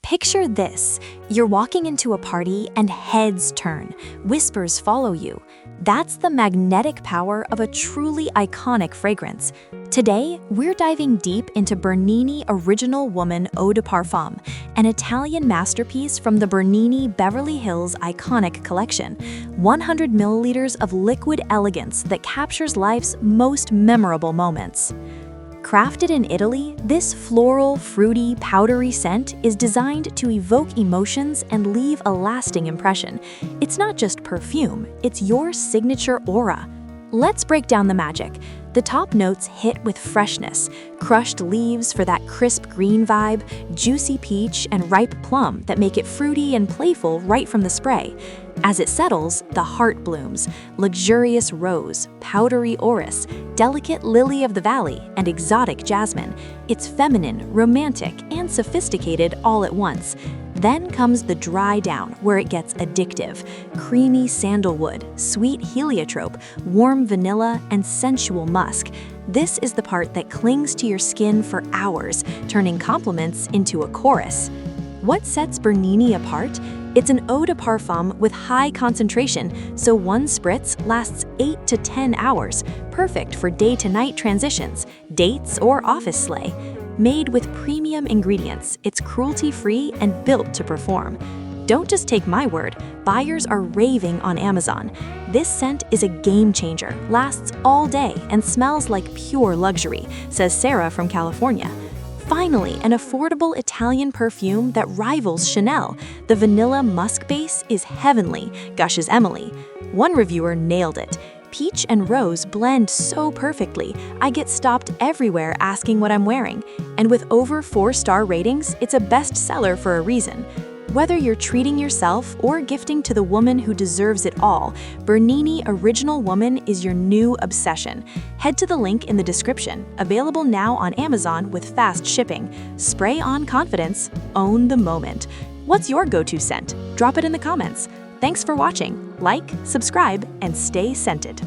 Picture this. You're walking into a party and heads turn, whispers follow you. That's the magnetic power of a truly iconic fragrance. Today, we're diving deep into Bernini Original Woman Eau de Parfum, an Italian masterpiece from the Bernini Beverly Hills iconic collection. 100 milliliters of liquid elegance that captures life's most memorable moments. Crafted in Italy, this floral, fruity, powdery scent is designed to evoke emotions and leave a lasting impression. It's not just perfume, it's your signature aura. Let's break down the magic. The top notes hit with freshness, crushed leaves for that crisp green vibe, juicy peach, and ripe plum that make it fruity and playful right from the spray. As it settles, the heart blooms, luxurious rose, powdery orris, delicate lily of the valley, and exotic jasmine. It's feminine, romantic, and sophisticated all at once. Then comes the dry down, where it gets addictive. Creamy sandalwood, sweet heliotrope, warm vanilla, and sensual musk. This is the part that clings to your skin for hours, turning compliments into a chorus. What sets Bernini apart? It's an eau de parfum with high concentration, so one spritz lasts 8 to 10 hours, perfect for day-to-night transitions, dates, or office slay. Made with premium ingredients, it's cruelty-free and built to perform. Don't just take my word, buyers are raving on Amazon. This scent is a game changer, lasts all day, and smells like pure luxury, says Sarah from California. Finally, an affordable Italian perfume that rivals Chanel. The vanilla musk base is heavenly, gushes Emily. One reviewer nailed it. Peach and rose blend so perfectly, I get stopped everywhere asking what I'm wearing. And with over 4-star ratings, it's a bestseller for a reason. Whether you're treating yourself or gifting to the woman who deserves it all, Bernini Original Woman is your new obsession. Head to the link in the description, available now on Amazon with fast shipping. Spray on confidence, own the moment. What's your go-to scent? Drop it in the comments. Thanks for watching. Like, subscribe, and stay scented.